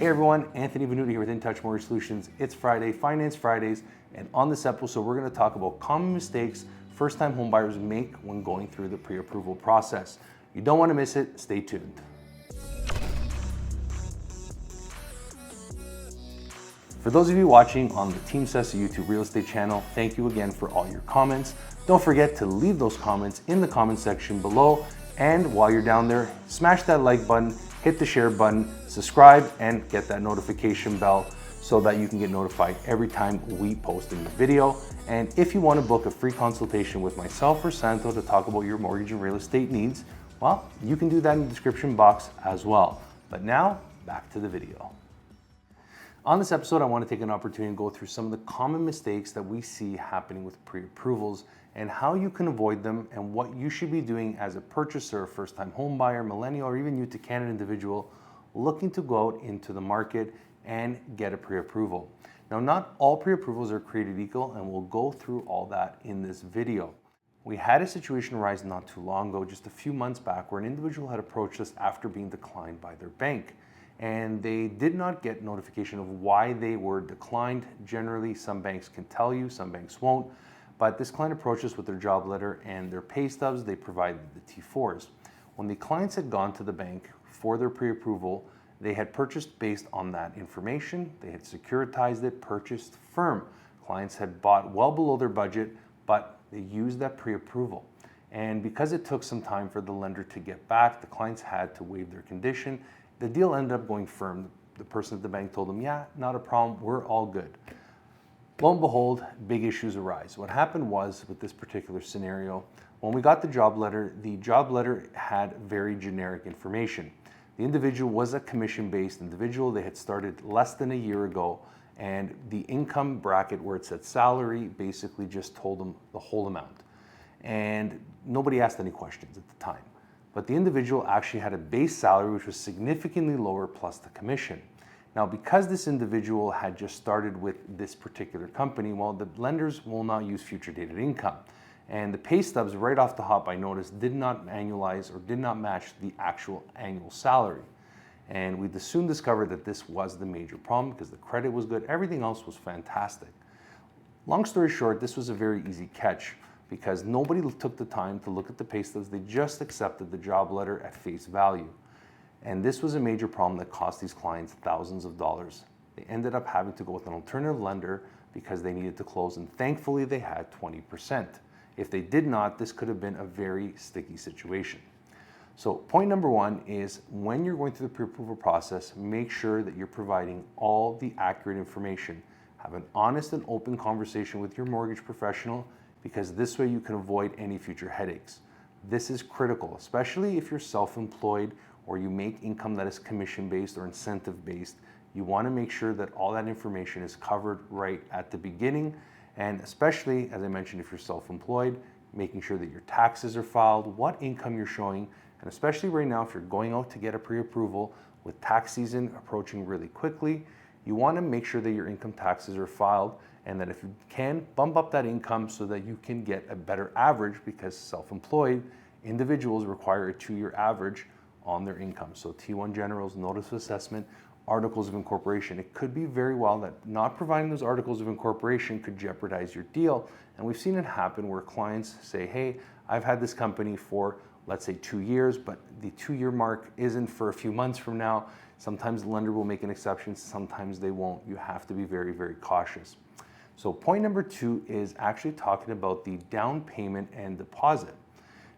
Hey everyone, Anthony Venuto here with InTouch Mortgage Solutions. It's Friday, Finance Fridays, and on this episode we're going to talk about common mistakes first-time homebuyers make when going through the pre-approval process. You don't want to miss it, stay tuned. For those of you watching on the Santo Sessa YouTube real estate channel, thank you again for all your comments. Don't forget to leave those comments in the comment section below, and while you're down there, smash that like button, hit the share button, subscribe, and get that notification bell so that you can get notified every time we post a new video. And if you want to book a free consultation with myself or Santo to talk about your mortgage and real estate needs, well, you can do that in the description box as well. But now, back to the video. On this episode, I want to take an opportunity to go through some of the common mistakes that we see happening with pre-approvals and how you can avoid them and what you should be doing as a purchaser, first-time home buyer, millennial, or even new to Canada individual looking to go out into the market and get a pre-approval. Now, not all pre-approvals are created equal, and we'll go through all that in this video. We had a situation arise not too long ago, just a few months back, where an individual had approached us after being declined by their bank. And they did not get notification of why they were declined. Generally, some banks can tell you, some banks won't. But this client approached us with their job letter and their pay stubs. They provided the T4s. When the clients had gone to the bank for their pre-approval, they had purchased based on that information. They had securitized it, purchased firm. Clients had bought well below their budget, but they used that pre-approval. And because it took some time for the lender to get back, the clients had to waive their condition. The deal ended up going firm. The person at the bank told them, yeah, not a problem, we're all good. Lo and behold, big issues arise. What happened was, with this particular scenario, when we got the job letter had very generic information. The individual was a commission-based individual. They had started less than a year ago, and the income bracket where it said salary basically just told them the whole amount. And nobody asked any questions at the time. But the individual actually had a base salary which was significantly lower plus the commission. Now, because this individual had just started with this particular company, well, the lenders will not use future dated income. And the pay stubs right off the hop, I noticed, did not annualize or did not match the actual annual salary. And we soon discovered that this was the major problem because the credit was good, everything else was fantastic. Long story short, this was a very easy catch because nobody took the time to look at the pay stubs. They just accepted the job letter at face value. And this was a major problem that cost these clients thousands of dollars. They ended up having to go with an alternative lender because they needed to close, and thankfully they had 20%. If they did not, this could have been a very sticky situation. So point number one is when you're going through the pre-approval process, make sure that you're providing all the accurate information. Have an honest and open conversation with your mortgage professional because this way you can avoid any future headaches. This is critical, especially if you're self-employed or you make income that is commission-based or incentive-based. You want to make sure that all that information is covered right at the beginning, and especially, as I mentioned, if you're self-employed, making sure that your taxes are filed, what income you're showing, and especially right now, if you're going out to get a pre-approval with tax season approaching really quickly, you want to make sure that your income taxes are filed, and that if you can, bump up that income so that you can get a better average, because self-employed individuals require a 2-year average on their income. So T1 generals, notice of assessment, articles of incorporation. It could be very well that not providing those articles of incorporation could jeopardize your deal. And we've seen it happen where clients say, hey, I've had this company for, let's say 2 years, but the 2-year mark isn't for a few months from now. Sometimes the lender will make an exception, sometimes they won't. You have to be very, very cautious. So point number two is actually talking about the down payment and deposit.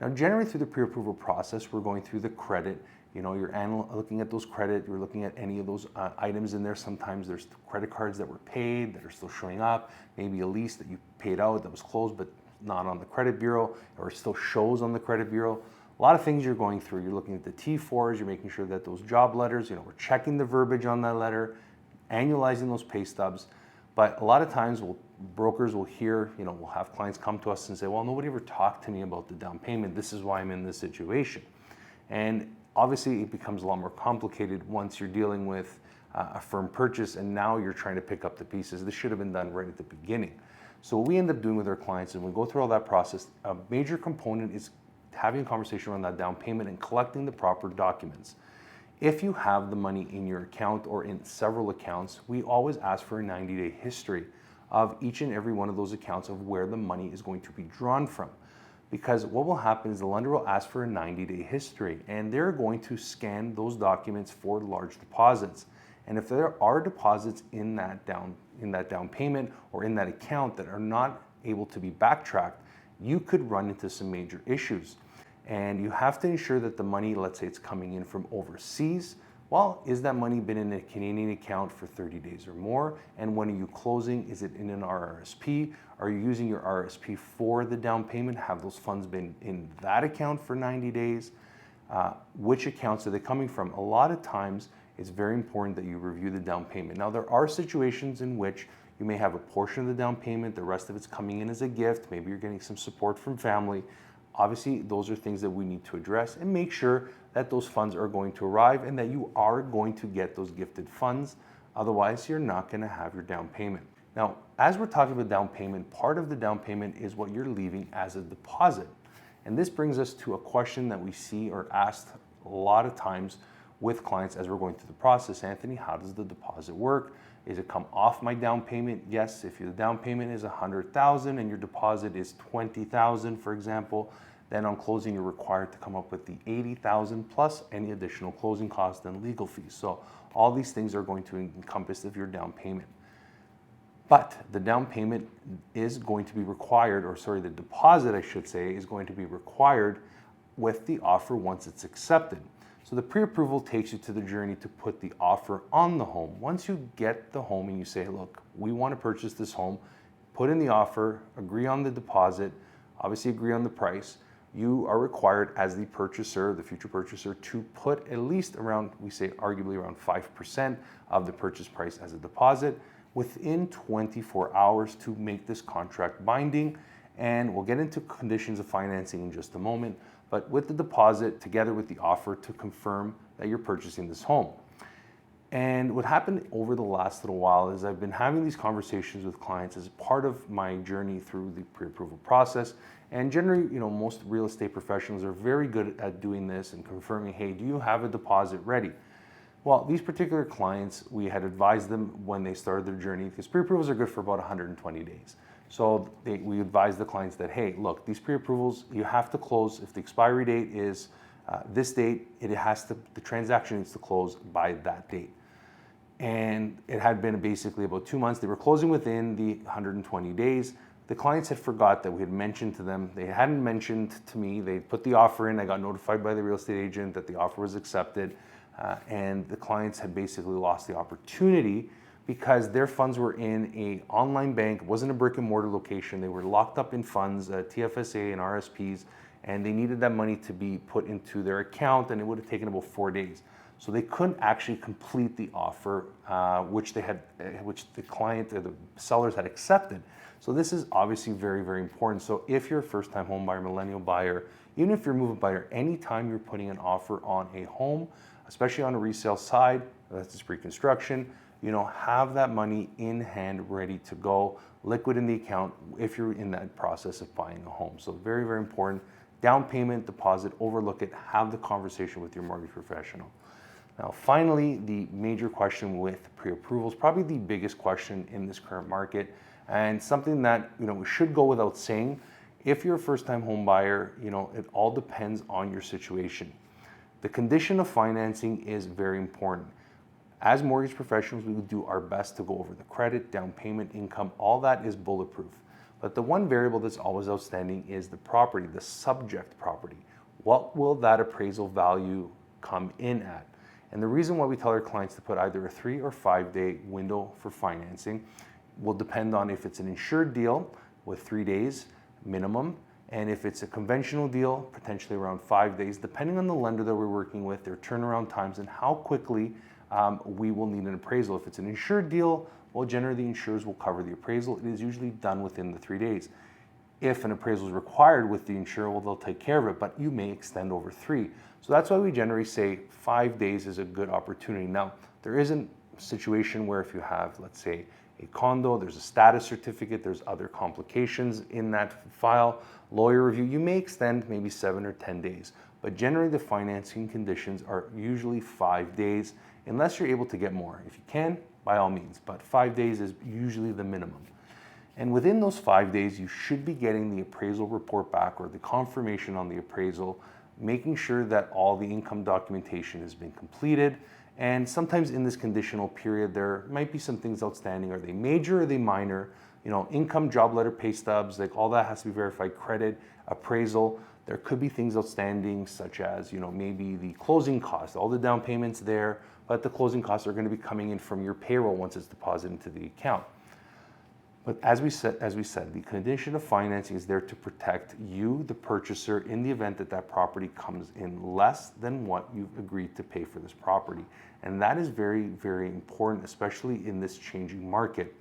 Now, generally through the pre-approval process, we're going through the credit. You know, you're looking at those credit, you're looking at any of those items in there. Sometimes there's credit cards that were paid that are still showing up, maybe a lease that you paid out that was closed but not on the credit bureau or still shows on the credit bureau. A lot of things you're going through. You're looking at the T4s, you're making sure that those job letters, we're checking the verbiage on that letter, annualizing those pay stubs. But a lot of times brokers will hear, we'll have clients come to us and say, well, nobody ever talked to me about the down payment. This is why I'm in this situation. And obviously it becomes a lot more complicated once you're dealing with a firm purchase and now you're trying to pick up the pieces. This should have been done right at the beginning. So what we end up doing with our clients, and we go through all that process, a major component is having a conversation around that down payment and collecting the proper documents. If you have the money in your account or in several accounts, we always ask for a 90-day history of each and every one of those accounts of where the money is going to be drawn from. Because what will happen is the lender will ask for a 90-day history, and they're going to scan those documents for large deposits. And if there are deposits in that down payment or in that account that are not able to be backtracked, you could run into some major issues. And you have to ensure that the money, let's say it's coming in from overseas, well, is that money been in a Canadian account for 30 days or more? And when are you closing? Is it in an RRSP? Are you using your RRSP for the down payment? Have those funds been in that account for 90 days? Which accounts are they coming from? A lot of times, it's very important that you review the down payment. Now, there are situations in which you may have a portion of the down payment, the rest of it's coming in as a gift. Maybe you're getting some support from family. Obviously, those are things that we need to address and make sure that those funds are going to arrive and that you are going to get those gifted funds. Otherwise, you're not going to have your down payment. Now, as we're talking about down payment, part of the down payment is what you're leaving as a deposit. And this brings us to a question that we see or asked a lot of times with clients as we're going through the process. Anthony, how does the deposit work? Is it come off my down payment? Yes, if your down payment is $100,000 and your deposit is $20,000, for example, then on closing you're required to come up with the $80,000 plus any additional closing costs and legal fees. So all these things are going to encompass of your down payment. But the down payment is going to be required, or sorry, the deposit I should say, is going to be required with the offer once it's accepted. So the pre-approval takes you to the journey to put the offer on the home. Once you get the home and you say, look, we want to purchase this home, put in the offer, agree on the deposit, obviously agree on the price, you are required as the purchaser, the future purchaser, to put at least around, we say arguably around 5% of the purchase price as a deposit within 24 hours to make this contract binding. And we'll get into conditions of financing in just a moment, but with the deposit together with the offer to confirm that you're purchasing this home. And what happened over the last little while is I've been having these conversations with clients as part of my journey through the pre-approval process. And generally, most real estate professionals are very good at doing this and confirming, hey, do you have a deposit ready? Well, these particular clients, we had advised them when they started their journey, because pre-approvals are good for about 120 days. So we advise the clients that, hey, look, these pre-approvals, you have to close. If the expiry date is this date, the transaction needs to close by that date. And it had been basically about 2 months. They were closing within the 120 days. The clients had forgot that we had mentioned to them. They hadn't mentioned to me. They put the offer in. I got notified by the real estate agent that the offer was accepted. And the clients had basically lost the opportunity because their funds were in an online bank. It wasn't a brick and mortar location. They were locked up in funds, TFSA and RSPs, and they needed that money to be put into their account, and it would have taken about 4 days. So they couldn't actually complete the offer, which the client or the sellers had accepted. So this is obviously very, very important. So if you're a first-time home buyer, millennial buyer, even if you're a move-up buyer, anytime you're putting an offer on a home, especially on a resale side, that's just pre-construction, have that money in hand, ready to go, liquid in the account if you're in that process of buying a home. So very, very important. Down payment, deposit, overlook it, have the conversation with your mortgage professional. Now, finally, the major question with pre-approvals, probably the biggest question in this current market, and something that we should go without saying. If you're a first-time home buyer, it all depends on your situation. The condition of financing is very important. As mortgage professionals, we will do our best to go over the credit, down payment, income, all that is bulletproof. But the one variable that's always outstanding is the property, the subject property. What will that appraisal value come in at? And the reason why we tell our clients to put either a 3 or 5 day window for financing will depend on if it's an insured deal with 3 days minimum, and if it's a conventional deal, potentially around 5 days, depending on the lender that we're working with, their turnaround times, and how quickly we will need an appraisal. If it's an insured deal, well, generally the insurers will cover the appraisal. It is usually done within the 3 days. If an appraisal is required with the insurer, well, they'll take care of it, but you may extend over 3. So that's why we generally say 5 days is a good opportunity. Now, there isn't a situation where if you have, let's say, a condo, there's a status certificate, there's other complications in that file, lawyer review, you may extend maybe 7 or 10 days. but generally the financing conditions are usually 5 days, unless you're able to get more. If you can, by all means, but 5 days is usually the minimum. And within those 5 days, you should be getting the appraisal report back or the confirmation on the appraisal, making sure that all the income documentation has been completed. And sometimes in this conditional period, there might be some things outstanding. Are they major or are they minor? Income, job letter, pay stubs, like all that has to be verified, credit, appraisal. There could be things outstanding such as, maybe the closing costs, all the down payments there, but the closing costs are going to be coming in from your payroll once it's deposited into the account. But as we said, the condition of financing is there to protect you, the purchaser, in the event that that property comes in less than what you've agreed to pay for this property. And that is very, very important, especially in this changing market.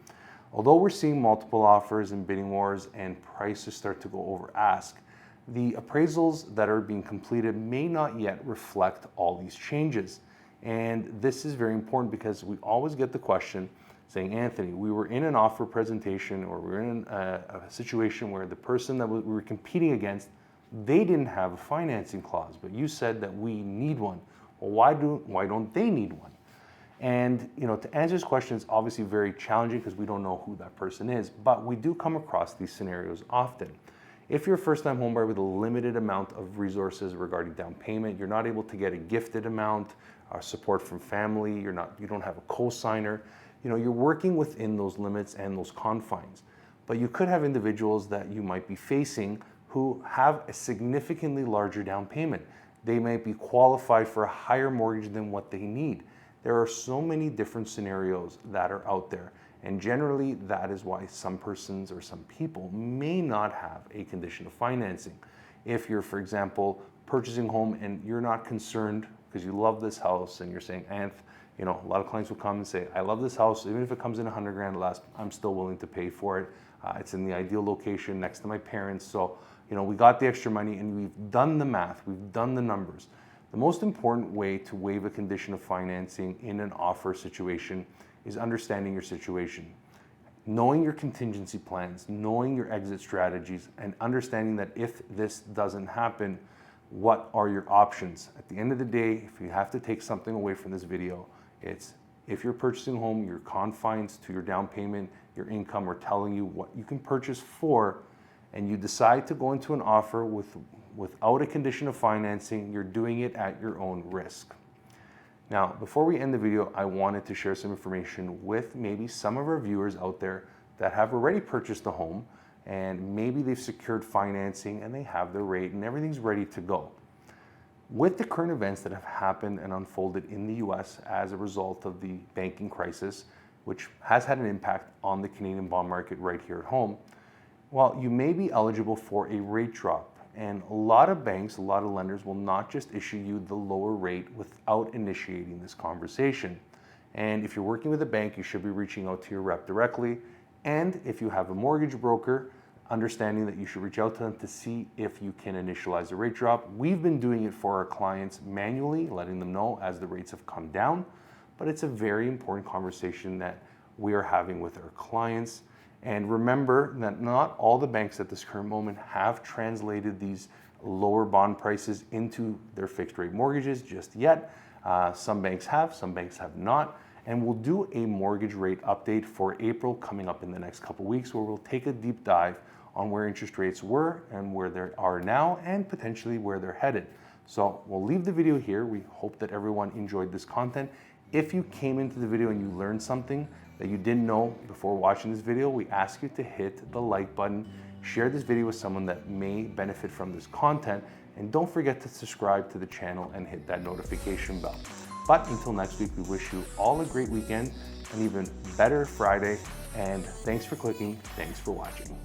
Although we're seeing multiple offers and bidding wars and prices start to go over ask, the appraisals that are being completed may not yet reflect all these changes. And this is very important because we always get the question saying, Anthony, we were in an offer presentation or we were in a situation where the person that we were competing against, they didn't have a financing clause, but you said that we need one. Well, why don't they need one? And to answer this question is obviously very challenging because we don't know who that person is, but we do come across these scenarios often. If you're a first-time homebuyer with a limited amount of resources regarding down payment, you're not able to get a gifted amount, support from family, you don't have a co-signer, you're working within those limits and those confines. But you could have individuals that you might be facing who have a significantly larger down payment. They might be qualified for a higher mortgage than what they need. There are so many different scenarios that are out there. And generally, that is why some persons or some people may not have a condition of financing. If you're, for example, purchasing a home and you're not concerned because you love this house and you're saying, Anth, a lot of clients will come and say, I love this house, even if it comes in 100 grand less, I'm still willing to pay for it. It's in the ideal location next to my parents. So, we got the extra money and we've done the math, we've done the numbers. The most important way to waive a condition of financing in an offer situation is understanding your situation. Knowing your contingency plans, knowing your exit strategies, and understanding that if this doesn't happen, what are your options? At the end of the day, if you have to take something away from this video, it's if you're purchasing a home, your confines to your down payment, your income are telling you what you can purchase for, and you decide to go into an offer without a condition of financing, you're doing it at your own risk. Now, before we end the video, I wanted to share some information with maybe some of our viewers out there that have already purchased a home and maybe they've secured financing and they have their rate and everything's ready to go. With the current events that have happened and unfolded in the US as a result of the banking crisis, which has had an impact on the Canadian bond market right here at home, well, you may be eligible for a rate drop. And a lot of banks, a lot of lenders will not just issue you the lower rate without initiating this conversation. And if you're working with a bank, you should be reaching out to your rep directly. And if you have a mortgage broker, understanding that you should reach out to them to see if you can initialize a rate drop. We've been doing it for our clients manually, letting them know as the rates have come down. But it's a very important conversation that we are having with our clients. And remember that not all the banks at this current moment have translated these lower bond prices into their fixed rate mortgages just yet. Some banks have not. And we'll do a mortgage rate update for April coming up in the next couple of weeks where we'll take a deep dive on where interest rates were and where they are now and potentially where they're headed. So we'll leave the video here. We hope that everyone enjoyed this content. If you came into the video and you learned something that you didn't know before watching this video, we ask you to hit the like button, share this video with someone that may benefit from this content, and don't forget to subscribe to the channel and hit that notification bell. But until next week, we wish you all a great weekend, an even better Friday, and thanks for clicking, thanks for watching.